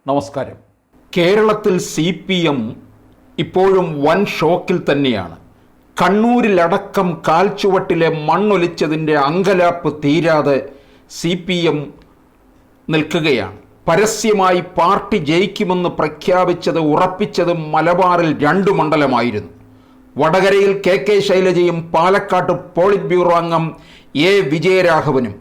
നമസ്കാരം. കേരളത്തിൽ CPM ഇപ്പോഴും വൻ ഷോക്കിൽ തന്നെയാണ്. കണ്ണൂരിലടക്കം കാൽച്ചുവട്ടിലെ മണ്ണൊലിച്ചതിൻ്റെ അങ്കലാപ്പ് തീരാതെ CPM നിൽക്കുകയാണ്. പരസ്യമായി പാർട്ടി ജയിക്കുമെന്ന് പ്രഖ്യാപിച്ചത് ഉറപ്പിച്ചതും മലബാറിൽ 2 മണ്ഡലമായിരുന്നു. വടകരയിൽ KK ശൈലജയും പാലക്കാട്ട് പോളിറ്റ് ബ്യൂറോ അംഗം A വിജയരാഘവനും,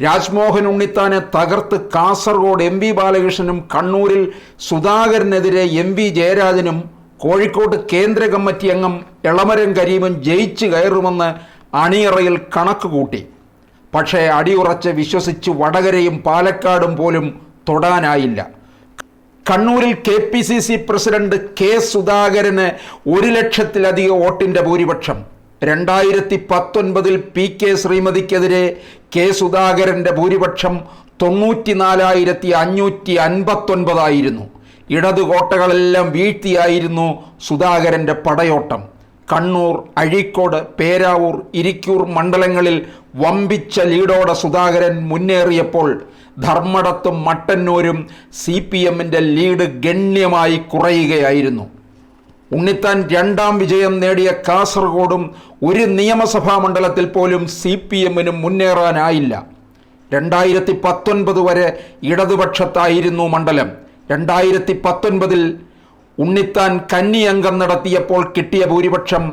രാജ്മോഹൻ ഉണ്ണിത്താനെ തകർത്ത് കാസർഗോഡ് MV ബാലകൃഷ്ണനും, കണ്ണൂരിൽ സുധാകരനെതിരെ MV ജയരാജനും, കോഴിക്കോട് കേന്ദ്ര കമ്മിറ്റി അംഗം എളമരം കരീമും ജയിച്ചു കയറുമെന്ന് അണിയറയിൽ കണക്ക് കൂട്ടി. പക്ഷേ അടിയുറച്ച് വിശ്വസിച്ച് വടകരയും പാലക്കാടും പോലും തൊടാനായില്ല. കണ്ണൂരിൽ KPCC പ്രസിഡന്റ് K സുധാകരന് 1 ലക്ഷത്തിലധികം വോട്ടിൻ്റെ ഭൂരിപക്ഷം. 2019 PK ശ്രീമതിക്കെതിരെ K സുധാകരൻ്റെ ഭൂരിപക്ഷം 94,559 ആയിരുന്നു. ഇടതു കോട്ടകളെല്ലാം വീഴ്ത്തിയായിരുന്നു സുധാകരൻ്റെ പടയോട്ടം. കണ്ണൂർ, അഴീക്കോട്, പേരാവൂർ, ഇരിക്കൂർ മണ്ഡലങ്ങളിൽ വമ്പിച്ച ലീഡോടെ സുധാകരൻ മുന്നേറിയപ്പോൾ ധർമ്മടത്തും മട്ടന്നൂരും CPMൻ്റെ ലീഡ് ഗണ്യമായി കുറയുകയായിരുന്നു. ഉണ്ണിത്താൻ 2ാം വിജയം നേടിയ കാസർഗോഡും ഒരു നിയമസഭാ മണ്ഡലത്തിൽ പോലും CPMന് മുന്നേറാനായില്ല. 2019 വരെ ഇടതുപക്ഷത്തായിരുന്നു മണ്ഡലം. 2019 ഉണ്ണിത്താൻ കന്നി അംഗം നടത്തിയപ്പോൾ കിട്ടിയ ഭൂരിപക്ഷം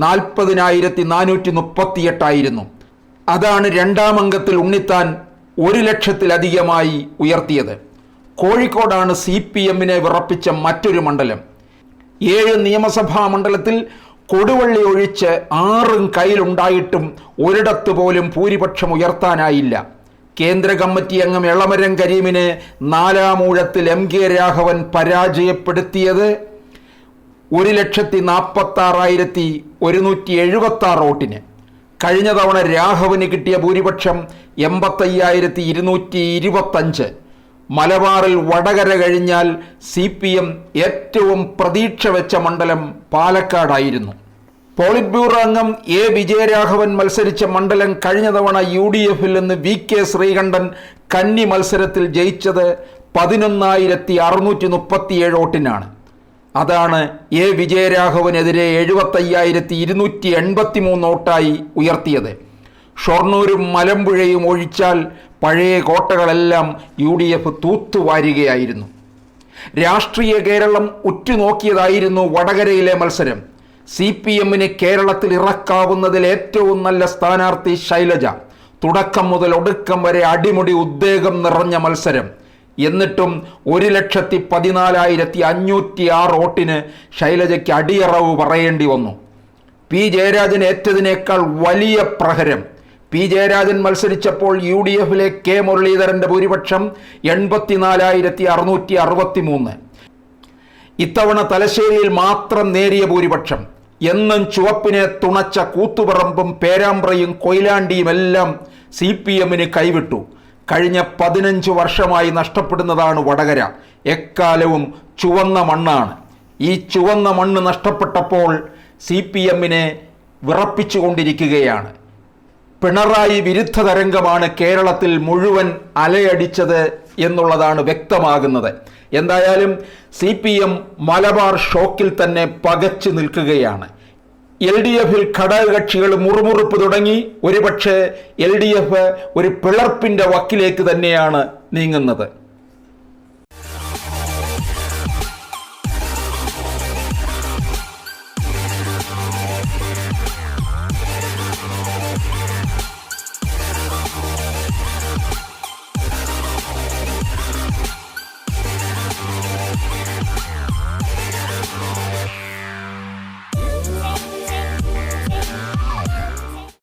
40,438 ആയിരുന്നു. അതാണ് 2ാം അംഗത്തിൽ ഉണ്ണിത്താൻ 1 ലക്ഷത്തിലധികമായി ഉയർത്തിയത്. കോഴിക്കോടാണ് CPMനെ വിറപ്പിച്ച മറ്റൊരു മണ്ഡലം. 7 നിയമസഭാ മണ്ഡലത്തിൽ കൊടുവള്ളി ഒഴിച്ച് 6 കയ്യിലുണ്ടായിട്ടും ഒരിടത്ത് പോലും ഭൂരിപക്ഷം ഉയർത്താനായില്ല. കേന്ദ്ര കമ്മിറ്റി അംഗം എളമരം കരീമിനെ 4ാം ഊഴത്തിൽ MK രാഘവൻ പരാജയപ്പെടുത്തിയത് 1,46,176 വോട്ടിന്. കഴിഞ്ഞ തവണ രാഘവന് കിട്ടിയ ഭൂരിപക്ഷം 85,225. മലബാറിൽ വടകര കഴിഞ്ഞാൽ CPM ഏറ്റവും പ്രതീക്ഷ വെച്ച മണ്ഡലം പാലക്കാടായിരുന്നു. പോളിറ്റ് ബ്യൂറോ അംഗം A വിജയരാഘവൻ മത്സരിച്ച മണ്ഡലം കഴിഞ്ഞ തവണ UDFൽ നിന്ന് VK ശ്രീകണ്ഠൻ കന്നി മത്സരത്തിൽ ജയിച്ചത് 11,637 വോട്ടിനാണ്. അതാണ് A വിജയരാഘവനെതിരെ 75,283 വോട്ടായി ഉയർത്തിയത്. ഷൊർണൂരും മലമ്പുഴയും ഒഴിച്ചാൽ പഴയ കോട്ടകളെല്ലാം UDF തൂത്തുവാരുകയായിരുന്നു. രാഷ്ട്രീയ കേരളം ഉറ്റുനോക്കിയതായിരുന്നു വടകരയിലെ മത്സരം. CPMന് കേരളത്തിൽ ഇറക്കാവുന്നതിൽ ഏറ്റവും നല്ല സ്ഥാനാർത്ഥി ശൈലജ. തുടക്കം മുതൽ ഒടുക്കം വരെ അടിമുടി ഉദ്വേഗം നിറഞ്ഞ മത്സരം. എന്നിട്ടും 1,14,506 വോട്ടിന് ശൈലജയ്ക്ക് അടിയറവ് പറയേണ്ടി വന്നു. P ജയരാജൻ ഏറ്റതിനേക്കാൾ വലിയ പ്രഹരം. P ജയരാജൻ മത്സരിച്ചപ്പോൾ UDFലെ K മുരളീധരൻ്റെ ഭൂരിപക്ഷം 84,663. ഇത്തവണ തലശ്ശേരിയിൽ മാത്രം നേരിയ ഭൂരിപക്ഷം. എന്നും ചുവപ്പിനെ തുണച്ച കൂത്തുപറമ്പും പേരാമ്പ്രയും കൊയിലാണ്ടിയും എല്ലാം CPMന് കൈവിട്ടു. കഴിഞ്ഞ 15 വർഷമായി നഷ്ടപ്പെടുന്നതാണ് വടകര. എക്കാലവും ചുവന്ന മണ്ണാണ്. ഈ ചുവന്ന മണ്ണ് നഷ്ടപ്പെട്ടപ്പോൾ CPMനെ വിറപ്പിച്ചുകൊണ്ടിരിക്കുകയാണ്. പിണറായി വിരുദ്ധ തരംഗമാണ് കേരളത്തിൽ മുഴുവൻ അലയടിച്ചത് എന്നുള്ളതാണ് വ്യക്തമാകുന്നത്. എന്തായാലും CPM മലബാർ ഷോക്കിൽ തന്നെ പകച്ചു നിൽക്കുകയാണ്. LDFൽ ഘടകകക്ഷികൾ മുറുമുറുപ്പ് തുടങ്ങി. ഒരുപക്ഷെ LDF ഒരു പിളർപ്പിൻ്റെ വക്കിലേക്ക് തന്നെയാണ് നീങ്ങുന്നത്.